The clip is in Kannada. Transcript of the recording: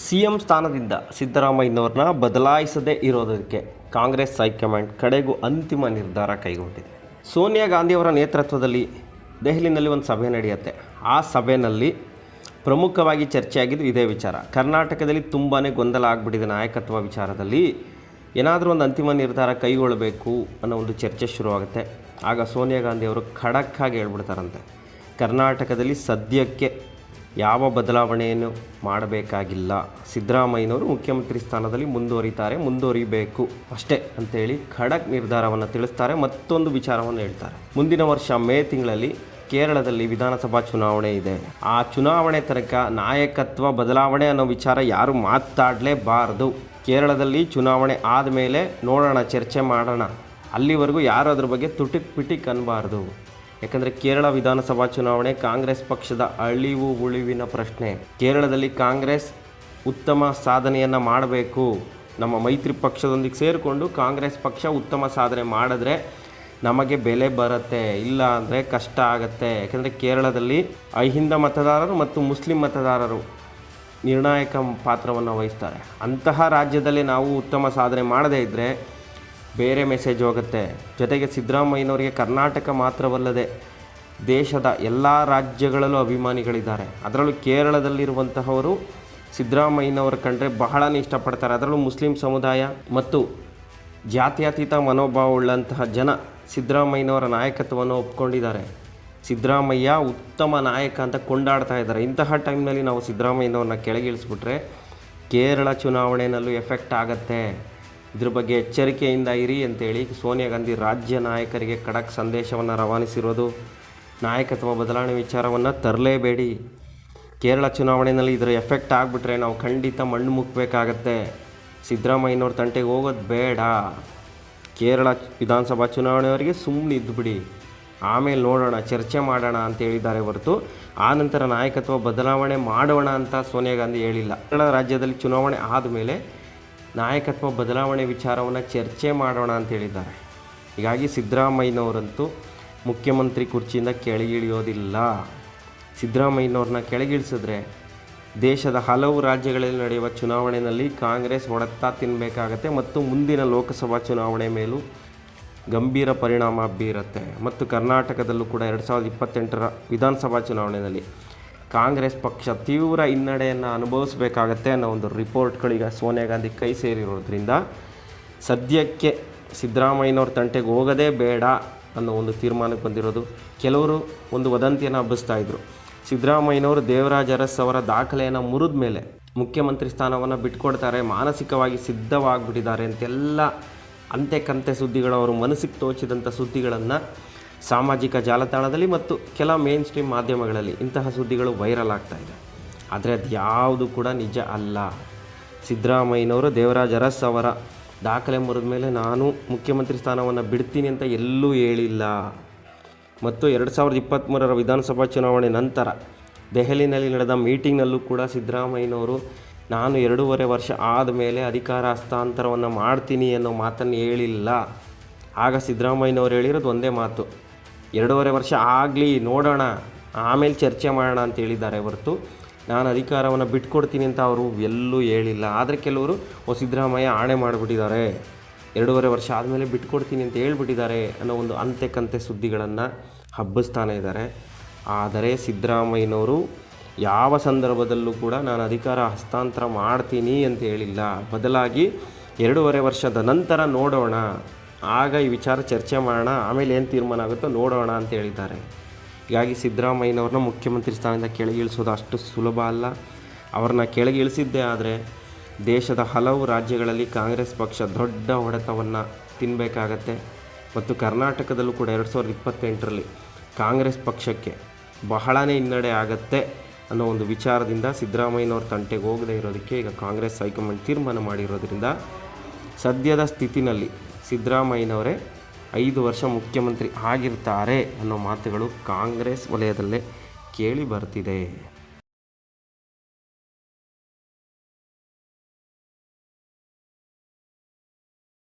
ಸಿಎಂ ಸ್ಥಾನದಿಂದ ಸಿದ್ದರಾಮಯ್ಯನವ್ರನ್ನ ಬದಲಾಯಿಸದೇ ಇರೋದಕ್ಕೆ ಕಾಂಗ್ರೆಸ್ ಹೈಕಮಾಂಡ್ ಕಡೆಗೂ ಅಂತಿಮ ನಿರ್ಧಾರ ಕೈಗೊಂಡಿದೆ. ಸೋನಿಯಾ ಗಾಂಧಿಯವರ ನೇತೃತ್ವದಲ್ಲಿ ದೆಹಲಿಯಲ್ಲಿ ಒಂದು ಸಭೆ ನಡೆಯುತ್ತೆ. ಆ ಸಭೆಯಲ್ಲಿ ಪ್ರಮುಖವಾಗಿ ಚರ್ಚೆಯಾಗಿದ್ದು ಇದೇ ವಿಚಾರ. ಕರ್ನಾಟಕದಲ್ಲಿ ತುಂಬಾ ಗೊಂದಲ ಆಗಿಬಿಟ್ಟಿದೆ ನಾಯಕತ್ವ ವಿಚಾರದಲ್ಲಿ. ಏನಾದರೂ ಒಂದು ಅಂತಿಮ ನಿರ್ಧಾರ ಕೈಗೊಳ್ಳಬೇಕು ಅನ್ನೋ ಒಂದು ಚರ್ಚೆ ಶುರುವಾಗುತ್ತೆ. ಆಗ ಸೋನಿಯಾ ಗಾಂಧಿಯವರು ಖಡಕ್ಕಾಗಿ ಹೇಳ್ಬಿಡ್ತಾರಂತೆ, ಕರ್ನಾಟಕದಲ್ಲಿ ಸದ್ಯಕ್ಕೆ ಯಾವ ಬದಲಾವಣೆಯನ್ನು ಮಾಡಬೇಕಾಗಿಲ್ಲ, ಸಿದ್ದರಾಮಯ್ಯನವರು ಮುಖ್ಯಮಂತ್ರಿ ಸ್ಥಾನದಲ್ಲಿ ಮುಂದುವರಿಬೇಕು ಅಷ್ಟೇ ಅಂತೇಳಿ ಖಡಕ್ ನಿರ್ಧಾರವನ್ನು ತಿಳಿಸ್ತಾರೆ. ಮತ್ತೊಂದು ವಿಚಾರವನ್ನು ಹೇಳ್ತಾರೆ, ಮುಂದಿನ ವರ್ಷ ಮೇ ತಿಂಗಳಲ್ಲಿ ಕೇರಳದಲ್ಲಿ ವಿಧಾನಸಭಾ ಚುನಾವಣೆ ಇದೆ. ಆ ಚುನಾವಣೆ ತನಕ ನಾಯಕತ್ವ ಬದಲಾವಣೆ ಅನ್ನೋ ವಿಚಾರ ಯಾರು ಮಾತಾಡಲೇಬಾರ್ದು. ಕೇರಳದಲ್ಲಿ ಚುನಾವಣೆ ಆದಮೇಲೆ ನೋಡೋಣ, ಚರ್ಚೆ ಮಾಡೋಣ, ಅಲ್ಲಿವರೆಗೂ ಯಾರು ಅದ್ರ ಬಗ್ಗೆ ತುಟಿಕ್ ಅನ್ನಬಾರ್ದು. ಯಾಕಂದರೆ ಕೇರಳ ವಿಧಾನಸಭಾ ಚುನಾವಣೆ ಕಾಂಗ್ರೆಸ್ ಪಕ್ಷದ ಅಳಿವು ಉಳಿವಿನ ಪ್ರಶ್ನೆ. ಕೇರಳದಲ್ಲಿ ಕಾಂಗ್ರೆಸ್ ಉತ್ತಮ ಸಾಧನೆಯನ್ನು ಮಾಡಬೇಕು. ನಮ್ಮ ಮೈತ್ರಿ ಪಕ್ಷದೊಂದಿಗೆ ಸೇರಿಕೊಂಡು ಕಾಂಗ್ರೆಸ್ ಪಕ್ಷ ಉತ್ತಮ ಸಾಧನೆ ಮಾಡಿದ್ರೆ ನಮಗೆ ಬೆಲೆ ಬರುತ್ತೆ, ಇಲ್ಲ ಅಂದರೆ ಕಷ್ಟ ಆಗುತ್ತೆ. ಯಾಕಂದರೆ ಕೇರಳದಲ್ಲಿ ಅಹಿಂದ ಮತದಾರರು ಮತ್ತು ಮುಸ್ಲಿಂ ಮತದಾರರು ನಿರ್ಣಾಯಕ ಪಾತ್ರವನ್ನು ವಹಿಸ್ತಾರೆ. ಅಂತಹ ರಾಜ್ಯದಲ್ಲಿ ನಾವು ಉತ್ತಮ ಸಾಧನೆ ಮಾಡದೇ ಇದ್ದರೆ ಬೇರೆ ಮೆಸೇಜ್ ಹೋಗುತ್ತೆ. ಜೊತೆಗೆ ಸಿದ್ದರಾಮಯ್ಯನವರಿಗೆ ಕರ್ನಾಟಕ ಮಾತ್ರವಲ್ಲದೆ ದೇಶದ ಎಲ್ಲ ರಾಜ್ಯಗಳಲ್ಲೂ ಅಭಿಮಾನಿಗಳಿದ್ದಾರೆ. ಅದರಲ್ಲೂ ಕೇರಳದಲ್ಲಿರುವಂತಹವರು ಸಿದ್ದರಾಮಯ್ಯನವರು ಕಂಡ್ರೆ ಬಹಳನೇ ಇಷ್ಟಪಡ್ತಾರೆ. ಅದರಲ್ಲೂ ಮುಸ್ಲಿಂ ಸಮುದಾಯ ಮತ್ತು ಜಾತ್ಯತೀತ ಮನೋಭಾವವುಳ್ಳಂತಹ ಜನ ಸಿದ್ದರಾಮಯ್ಯನವರ ನಾಯಕತ್ವವನ್ನು ಒಪ್ಕೊಂಡಿದ್ದಾರೆ. ಸಿದ್ದರಾಮಯ್ಯ ಉತ್ತಮ ನಾಯಕ ಅಂತ ಕೊಂಡಾಡ್ತಾ ಇದ್ದಾರೆ. ಇಂತಹ ಟೈಮ್ನಲ್ಲಿ ನಾವು ಸಿದ್ದರಾಮಯ್ಯನವ್ರನ್ನ ಕೆಳಗಿಳಿಸ್ಬಿಟ್ರೆ ಕೇರಳ ಚುನಾವಣೆಯಲ್ಲೂ ಎಫೆಕ್ಟ್ ಆಗುತ್ತೆ. ಇದ್ರ ಬಗ್ಗೆ ಎಚ್ಚರಿಕೆಯಿಂದ ಇರಿ ಅಂತೇಳಿ ಸೋನಿಯಾ ಗಾಂಧಿ ರಾಜ್ಯ ನಾಯಕರಿಗೆ ಖಡಕ್ ಸಂದೇಶವನ್ನು ರವಾನಿಸಿರೋದು. ನಾಯಕತ್ವ ಬದಲಾವಣೆ ವಿಚಾರವನ್ನು ತರಲೇಬೇಡಿ. ಕೇರಳ ಚುನಾವಣೆಯಲ್ಲಿ ಇದರ ಎಫೆಕ್ಟ್ ಆಗಿಬಿಟ್ರೆ ನಾವು ಖಂಡಿತ ಮಣ್ಣು ಮುಕ್ಕಬೇಕಾಗತ್ತೆ. ಸಿದ್ದರಾಮಯ್ಯನವ್ರ ತಂಟೆಗೆ ಹೋಗೋದು ಬೇಡ. ಕೇರಳ ವಿಧಾನಸಭಾ ಚುನಾವಣೆಯವರೆಗೆ ಸುಮ್ಮನೆ ಇದ್ದುಬಿಡಿ, ಆಮೇಲೆ ನೋಡೋಣ, ಚರ್ಚೆ ಮಾಡೋಣ ಅಂತ ಹೇಳಿದ್ದಾರೆ ಹೊರತು ಆ ನಂತರ ನಾಯಕತ್ವ ಬದಲಾವಣೆ ಮಾಡೋಣ ಅಂತ ಸೋನಿಯಾ ಗಾಂಧಿ ಹೇಳಿಲ್ಲ. ಕೇರಳ ರಾಜ್ಯದಲ್ಲಿ ಚುನಾವಣೆ ಆದಮೇಲೆ ನಾಯಕತ್ವ ಬದಲಾವಣೆ ವಿಚಾರವನ್ನು ಚರ್ಚೆ ಮಾಡೋಣ ಅಂತ ಹೇಳಿದ್ದಾರೆ. ಹೀಗಾಗಿ ಸಿದ್ದರಾಮಯ್ಯನವರಂತೂ ಮುಖ್ಯಮಂತ್ರಿ ಕುರ್ಚಿಯಿಂದ ಕೆಳಗಿಳಿಯೋದಿಲ್ಲ. ಸಿದ್ದರಾಮಯ್ಯನವ್ರನ್ನ ಕೆಳಗಿಳಿಸಿದ್ರೆ ದೇಶದ ಹಲವು ರಾಜ್ಯಗಳಲ್ಲಿ ನಡೆಯುವ ಚುನಾವಣೆಯಲ್ಲಿ ಕಾಂಗ್ರೆಸ್ ಹೊಡೆತ ತಿನ್ನಬೇಕಾಗತ್ತೆ ಮತ್ತು ಮುಂದಿನ ಲೋಕಸಭಾ ಚುನಾವಣೆ ಮೇಲೂ ಗಂಭೀರ ಪರಿಣಾಮ ಬೀರುತ್ತೆ. ಮತ್ತು ಕರ್ನಾಟಕದಲ್ಲೂ ಕೂಡ 2028ರ ವಿಧಾನಸಭಾ ಚುನಾವಣೆಯಲ್ಲಿ ಕಾಂಗ್ರೆಸ್ ಪಕ್ಷ ತೀವ್ರ ಹಿನ್ನಡೆಯನ್ನು ಅನುಭವಿಸಬೇಕಾಗತ್ತೆ ಅನ್ನೋ ಒಂದು ರಿಪೋರ್ಟ್ಗಳೀಗ ಸೋನಿಯಾ ಗಾಂಧಿ ಕೈ ಸೇರಿರೋದ್ರಿಂದ ಸದ್ಯಕ್ಕೆ ಸಿದ್ದರಾಮಯ್ಯನವ್ರ ತಂಟೆಗೆ ಹೋಗೋದೇ ಬೇಡ ಅನ್ನೋ ಒಂದು ತೀರ್ಮಾನಕ್ಕೆ ಬಂದಿರೋದು. ಕೆಲವರು ಒಂದು ವದಂತಿಯನ್ನು ಹಬ್ಬಿಸ್ತಾಯಿದ್ರು, ಸಿದ್ದರಾಮಯ್ಯನವರು ದೇವರಾಜ ಅರಸ್ ಅವರ ದಾಖಲೆಯನ್ನು ಮುರಿದ ಮೇಲೆ ಮುಖ್ಯಮಂತ್ರಿ ಸ್ಥಾನವನ್ನು ಬಿಟ್ಕೊಡ್ತಾರೆ, ಮಾನಸಿಕವಾಗಿ ಸಿದ್ಧವಾಗಿಬಿಟ್ಟಿದ್ದಾರೆ ಅಂತೆಲ್ಲ ಅಂತೆ ಸುದ್ದಿಗಳು, ಅವರು ಮನಸ್ಸಿಗೆ ತೋಚಿದಂಥ ಸುದ್ದಿಗಳನ್ನು ಸಾಮಾಜಿಕ ಜಾಲತಾಣದಲ್ಲಿ ಮತ್ತು ಕೆಲ ಮೇನ್ ಸ್ಟ್ರೀಮ್ ಮಾಧ್ಯಮಗಳಲ್ಲಿ ಇಂತಹ ಸುದ್ದಿಗಳು ವೈರಲ್ ಆಗ್ತಾಯಿದೆ. ಆದರೆ ಅದು ಯಾವುದು ಕೂಡ ನಿಜ ಅಲ್ಲ. ಸಿದ್ದರಾಮಯ್ಯನವರು ದೇವರಾಜ ಅರಸ್ ಅವರ ದಾಖಲೆ ಮುರಿದ ಮೇಲೆ ನಾನು ಮುಖ್ಯಮಂತ್ರಿ ಸ್ಥಾನವನ್ನು ಬಿಡ್ತೀನಿ ಅಂತ ಎಲ್ಲೂ ಹೇಳಿಲ್ಲ. ಮತ್ತು 2023ರ ವಿಧಾನಸಭಾ ಚುನಾವಣೆ ನಂತರ ದೆಹಲಿಯಲ್ಲಿ ನಡೆದ ಮೀಟಿಂಗ್ನಲ್ಲೂ ಕೂಡ ಸಿದ್ದರಾಮಯ್ಯನವರು ನಾನು 2.5 ವರ್ಷ ಆದಮೇಲೆ ಅಧಿಕಾರ ಹಸ್ತಾಂತರವನ್ನು ಮಾಡ್ತೀನಿ ಅನ್ನೋ ಮಾತನ್ನು ಹೇಳಿಲ್ಲ. ಆಗ ಸಿದ್ದರಾಮಯ್ಯನವರು ಹೇಳಿರೋದು ಒಂದೇ ಮಾತು, 2.5 ವರ್ಷ ಆಗಲಿ, ನೋಡೋಣ, ಆಮೇಲೆ ಚರ್ಚೆ ಮಾಡೋಣ ಅಂತ ಹೇಳಿದ್ದಾರೆ ಹೊರತು ನಾನು ಅಧಿಕಾರವನ್ನು ಬಿಟ್ಕೊಡ್ತೀನಿ ಅಂತ ಅವರು ಎಲ್ಲೂ ಹೇಳಿಲ್ಲ. ಆದರೆ ಕೆಲವರು ಸಿದ್ದರಾಮಯ್ಯ ಆಣೆ ಮಾಡಿಬಿಟ್ಟಿದ್ದಾರೆ, 2.5 ವರ್ಷ ಆದಮೇಲೆ ಬಿಟ್ಕೊಡ್ತೀನಿ ಅಂತ ಹೇಳ್ಬಿಟ್ಟಿದ್ದಾರೆ ಅನ್ನೋ ಒಂದು ಅಂತೆ ಸುದ್ದಿಗಳನ್ನು ಹಬ್ಬಿಸ್ತಾನೆ ಇದ್ದಾರೆ. ಆದರೆ ಸಿದ್ದರಾಮಯ್ಯನವರು ಯಾವ ಸಂದರ್ಭದಲ್ಲೂ ಕೂಡ ನಾನು ಅಧಿಕಾರ ಹಸ್ತಾಂತರ ಮಾಡ್ತೀನಿ ಅಂತ ಹೇಳಿಲ್ಲ. ಬದಲಾಗಿ 2.5 ವರ್ಷದ ನಂತರ ನೋಡೋಣ, ಆಗ ಈ ವಿಚಾರ ಚರ್ಚೆ ಮಾಡೋಣ, ಆಮೇಲೆ ಏನು ತೀರ್ಮಾನ ಆಗುತ್ತೋ ನೋಡೋಣ ಅಂತ ಹೇಳಿದ್ದಾರೆ. ಹೀಗಾಗಿ ಸಿದ್ದರಾಮಯ್ಯನವ್ರನ್ನ ಮುಖ್ಯಮಂತ್ರಿ ಸ್ಥಾನದಿಂದ ಕೆಳಗಿಳಿಸೋದು ಅಷ್ಟು ಸುಲಭ ಅಲ್ಲ. ಅವ್ರನ್ನ ಕೆಳಗಿಳಿಸಿದ್ದೇ ಆದರೆ ದೇಶದ ಹಲವು ರಾಜ್ಯಗಳಲ್ಲಿ ಕಾಂಗ್ರೆಸ್ ಪಕ್ಷ ದೊಡ್ಡ ಹೊಡೆತವನ್ನು ತಿನ್ನಬೇಕಾಗತ್ತೆ. ಮತ್ತು ಕರ್ನಾಟಕದಲ್ಲೂ ಕೂಡ 2028ರಲ್ಲಿ ಕಾಂಗ್ರೆಸ್ ಪಕ್ಷಕ್ಕೆ ಬಹಳನೇ ಹಿನ್ನಡೆ ಆಗತ್ತೆ ಅನ್ನೋ ಒಂದು ವಿಚಾರದಿಂದ ಸಿದ್ದರಾಮಯ್ಯನವ್ರ ತಂಟೆಗೆ ಹೋಗದೇ ಇರೋದಕ್ಕೆ ಈಗ ಕಾಂಗ್ರೆಸ್ ಹೈಕಮಾಂಡ್ ತೀರ್ಮಾನ ಮಾಡಿರೋದ್ರಿಂದ ಸದ್ಯದ ಸ್ಥಿತಿನಲ್ಲಿ ಸಿದ್ದರಾಮಯ್ಯನವರೇ 5 ವರ್ಷ ಮುಖ್ಯಮಂತ್ರಿ ಆಗಿರ್ತಾರೆ ಅನ್ನೋ ಮಾತುಗಳು ಕಾಂಗ್ರೆಸ್ ವಲಯದಲ್ಲೇ ಕೇಳಿ ಬರ್ತಿದೆ.